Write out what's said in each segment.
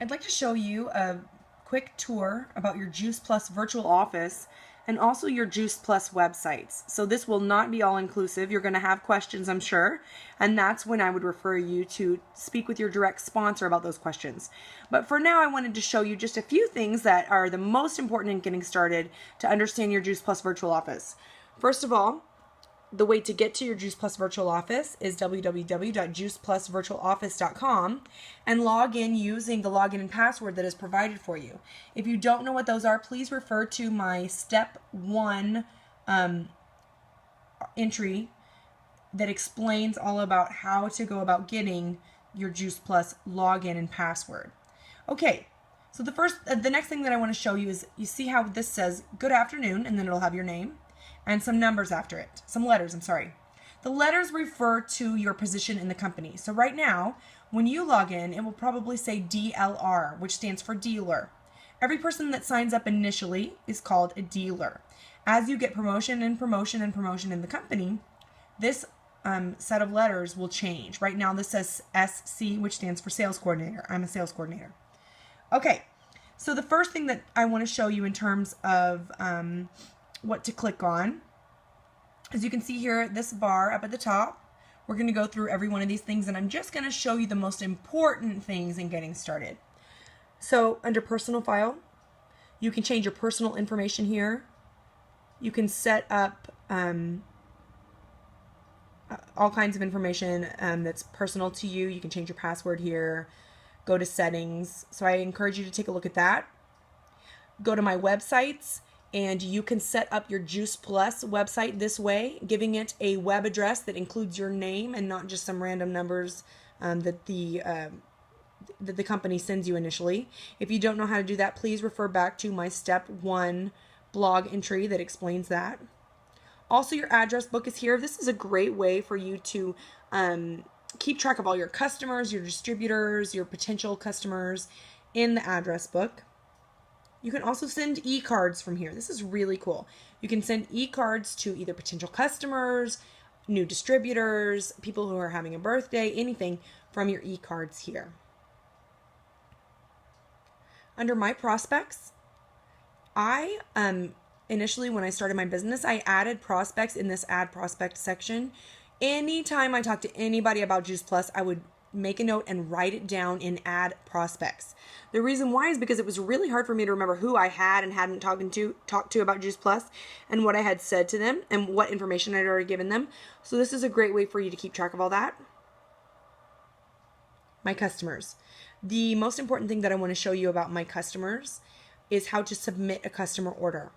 I'd like to show you a quick tour about your Juice Plus virtual office and also your Juice Plus websites. So this will not be all inclusive. You're going to have questions, I'm sure, and that's when I would refer you to speak with your direct sponsor about those questions. But for now, I wanted to show you just a few things that are the most important in getting started to understand your Juice Plus virtual office. First of all, the way to get to your Juice Plus virtual office is www.juiceplusvirtualoffice.com and log in using the login and password that is provided for you. If you don't know what those are, please refer to my step 1 entry that explains all about how to go about getting your Juice Plus login and password. Okay, so the next thing that I want to show you is, you see how this says good afternoon, and then it'll have your name and some numbers after it, some letters, I'm sorry. The letters refer to your position in the company. So right now, when you log in, it will probably say DLR, which stands for dealer. Every person that signs up initially is called a dealer. As you get promotion and promotion and promotion in the company, this set of letters will change. Right now this says SC, which stands for sales coordinator. I'm a sales coordinator. Okay, so the first thing that I want to show you in terms of what to click on, as you can see here, this bar up at the top, we're going to go through every one of these things, and I'm just going to show you the most important things in getting started. So under personal file, you can change your personal information here. You can set up all kinds of information that's personal to you. You can change your password here, go to settings. So I encourage you to take a look at that. Go to my websites, and you can set up your Juice Plus website this way, giving it a web address that includes your name and not just some random numbers that the company sends you initially. If you don't know how to do that, please refer back to my step 1 blog entry that explains that. Also, your address book is here. This is a great way for you to keep track of all your customers, your distributors, your potential customers in the address book. You can also send e-cards from here. This is really cool. You can send e-cards to either potential customers, new distributors, people who are having a birthday, anything from your e-cards here. Under my prospects, I initially, when I started my business, I added prospects in this add prospect section. Anytime I talk to anybody about Juice Plus, I would make a note and write it down in add prospects. The reason why is because it was really hard for me to remember who I had and hadn't talked to about Juice Plus, and what I had said to them and what information I'd already given them. So this is a great way for you to keep track of all that. My customers. The most important thing that I want to show you about my customers is how to submit a customer order.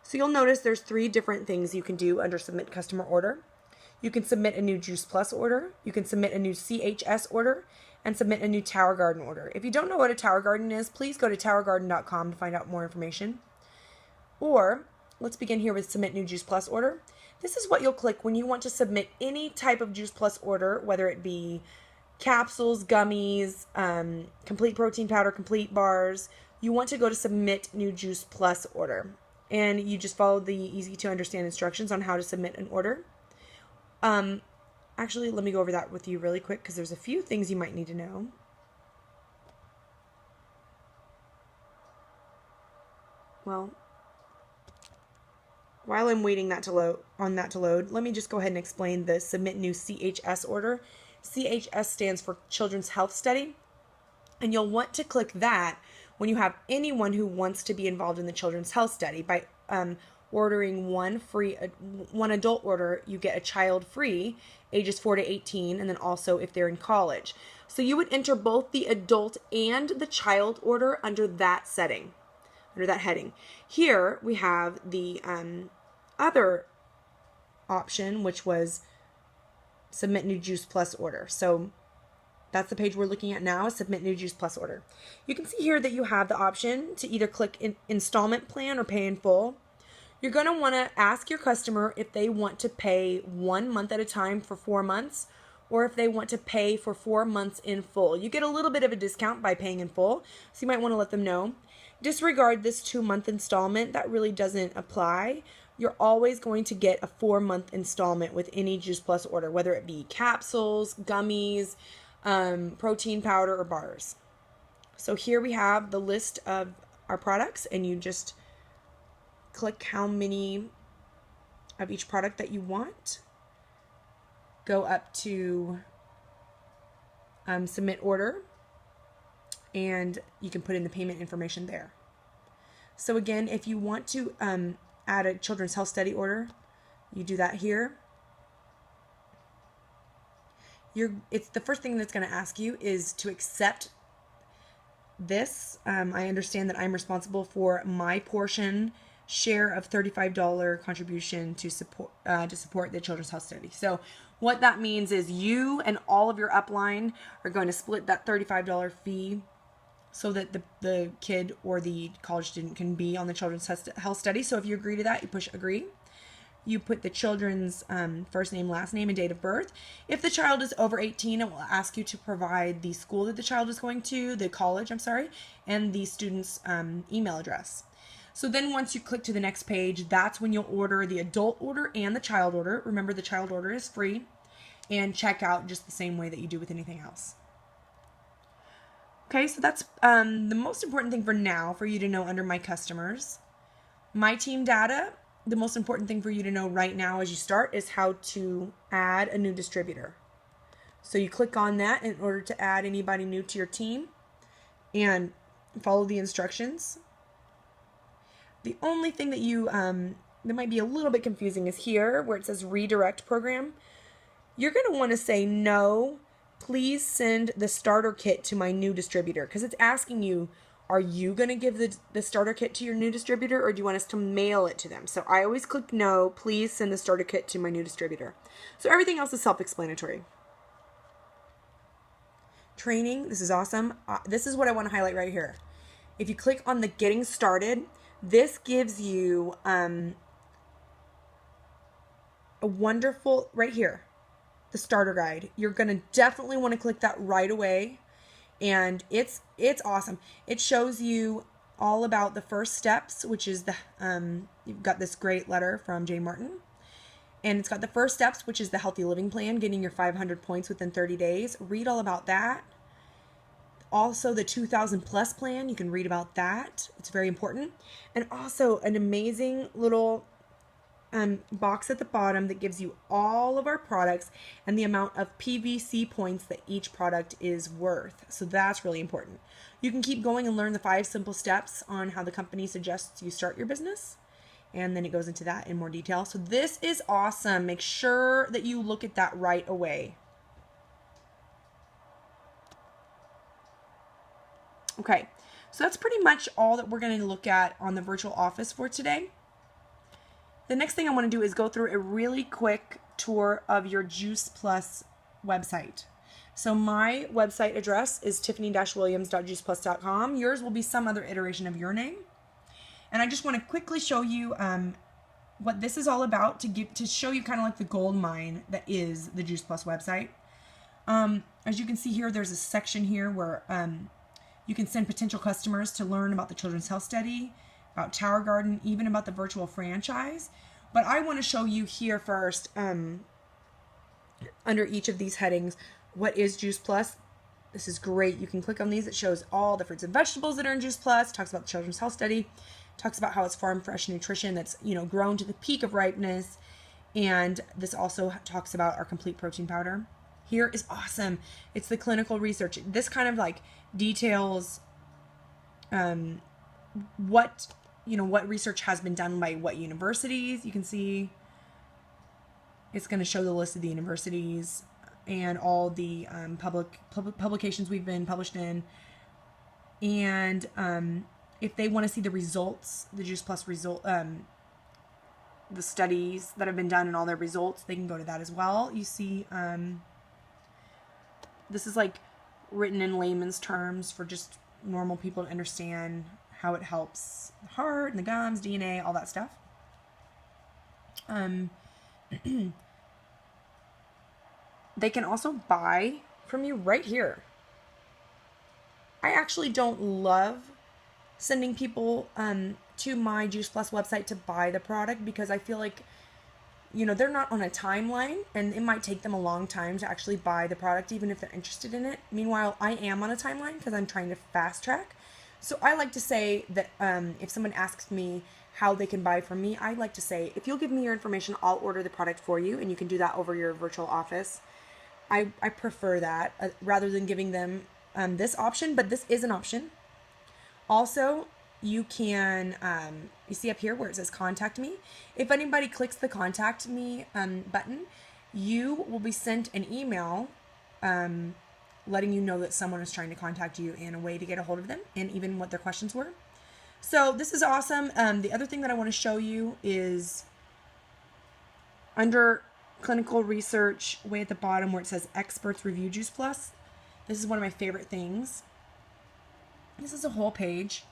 So you'll notice there's 3 different things you can do under submit customer order. You can submit a new Juice Plus order, you can submit a new CHS order, and submit a new Tower Garden order. If you don't know what a Tower Garden is, please go to towergarden.com to find out more information. Or, let's begin here with submit new Juice Plus order. This is what you'll click when you want to submit any type of Juice Plus order, whether it be capsules, gummies, complete protein powder, complete bars. You want to go to submit new Juice Plus order. And you just follow the easy to understand instructions on how to submit an order. Actually, let me go over that with you really quick because there's a few things you might need to know. Well, while I'm waiting that to load, let me just go ahead and explain the submit new CHS order. CHS stands for Children's Health Study, and you'll want to click that when you have anyone who wants to be involved in the Children's Health Study. By ordering one adult order, you get a child free, ages 4 to 18, and then also if they're in college. So you would enter both the adult and the child order under that setting, under that heading. Here we have the other option, which was submit new Juice Plus order. So that's the page we're looking at now, is submit new Juice Plus order. You can see here that you have the option to either click installment plan or pay in full. You're going to want to ask your customer if they want to pay 1 month at a time for 4 months, or if they want to pay for 4 months in full. You get a little bit of a discount by paying in full, so you might want to let them know. Disregard this 2-month installment. That really doesn't apply. You're always going to get a 4-month installment with any Juice Plus order, whether it be capsules, gummies, protein powder, or bars. So here we have the list of our products, and you just click how many of each product that you want. Go up to submit order, and you can put in the payment information there. So again, if you want to add a children's health study order, you do that here. It's the first thing that's going to ask you is to accept this. I understand that I'm responsible for my portion share of $35 contribution to support the children's health study. So what that means is you and all of your upline are going to split that $35 fee so that the kid or the college student can be on the children's health study. So if you agree to that, you push agree. You put the children's first name, last name, and date of birth. If the child is over 18, it will ask you to provide the school that the child is going to, the college, and the student's email address. So then once you click to the next page, that's when you'll order the adult order and the child order. Remember, the child order is free, and check out just the same way that you do with anything else. Okay, so that's the most important thing for now for you to know under My Customers. My Team Data, the most important thing for you to know right now as you start is how to add a new distributor. So you click on that in order to add anybody new to your team and follow the instructions. The only thing that that might be a little bit confusing is here where it says redirect program. You're going to want to say no, please send the starter kit to my new distributor, because it's asking you, are you going to give the starter kit to your new distributor, or do you want us to mail it to them? So I always click no, please send the starter kit to my new distributor. So everything else is self-explanatory. Training, this is awesome. This is what I want to highlight right here. If you click on the getting started, this gives you a wonderful, right here, the starter guide. You're going to definitely want to click that right away. And it's awesome. It shows you all about the first steps, which is you've got this great letter from Jane Martin. And it's got the first steps, which is the healthy living plan, getting your 500 points within 30 days. Read all about that. Also, the 2000 plus plan, you can read about that. It's very important. And also an amazing little box at the bottom that gives you all of our products and the amount of PVC points that each product is worth. So that's really important. You can keep going and learn the 5 simple steps on how the company suggests you start your business. And then it goes into that in more detail. So this is awesome. Make sure that you look at that right away. Okay, so that's pretty much all that we're going to look at on the virtual office for today. The next thing I want to do is go through a really quick tour of your Juice Plus website. So my website address is tiffany-williams.juiceplus.com. Yours will be some other iteration of your name. And I just want to quickly show you what this is all about to show you kind of like the gold mine that is the Juice Plus website. As you can see here, there's a section here where you can send potential customers to learn about the Children's Health Study, about Tower Garden, even about the virtual franchise. But I want to show you here first, under each of these headings, what is Juice Plus. This is great. You can click on these. It shows all the fruits and vegetables that are in Juice Plus. It talks about the Children's Health Study. It talks about how it's farm fresh nutrition that's, grown to the peak of ripeness. And this also talks about our complete protein powder. Here is awesome. It's the clinical research. This kind of like details what research has been done by what universities. You can see it's going to show the list of the universities and all the publications we've been published in. And if they want to see the results, the Juice Plus result, the studies that have been done and all their results, they can go to that as well. You see, this is like written in layman's terms for just normal people to understand how it helps the heart and the gums, DNA, all that stuff. They can also buy from you right here. I actually don't love sending people to my Juice Plus website to buy the product, because I feel like they're not on a timeline, and it might take them a long time to actually buy the product, even if they're interested in it. Meanwhile, I am on a timeline because I'm trying to fast track. So I like to say that if someone asks me how they can buy from me, I like to say, if you'll give me your information, I'll order the product for you, and you can do that over your virtual office. I prefer that rather than giving them this option, but this is an option. Also, you can, you see up here where it says contact me. If anybody clicks the contact me button, you will be sent an email letting you know that someone is trying to contact you and a way to get a hold of them and even what their questions were. So this is awesome. The other thing that I want to show you is under clinical research, way at the bottom where it says experts review Juice Plus. This is one of my favorite things. This is a whole page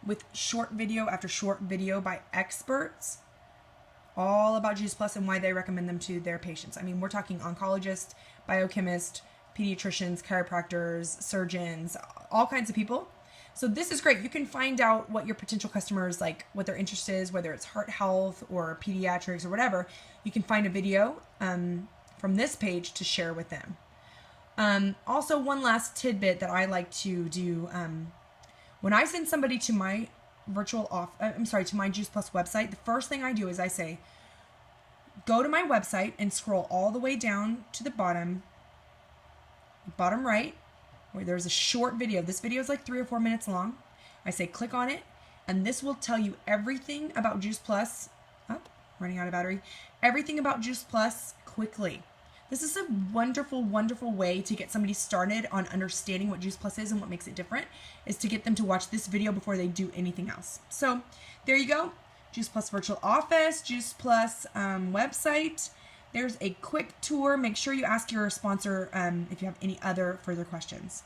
with short video after short video by experts all about Juice Plus and why they recommend them to their patients. I mean, we're talking oncologists, biochemists, pediatricians, chiropractors, surgeons, all kinds of people. So this is great. You can find out what your potential customers, like what their interest is, whether it's heart health or pediatrics or whatever. You can find a video from this page to share with them. Also, one last tidbit that I like to do, when I send somebody to my to my Juice Plus website, the first thing I do is I say, go to my website and scroll all the way down to the bottom right, where there's a short video. This video is like 3 or 4 minutes long. I say click on it, and this will tell you everything about Juice Plus. Running out of battery. Everything about Juice Plus quickly. This is a wonderful, wonderful way to get somebody started on understanding what Juice Plus is and what makes it different, is to get them to watch this video before they do anything else. So there you go. Juice Plus Virtual Office, Juice Plus website. There's a quick tour. Make sure you ask your sponsor if you have any other further questions.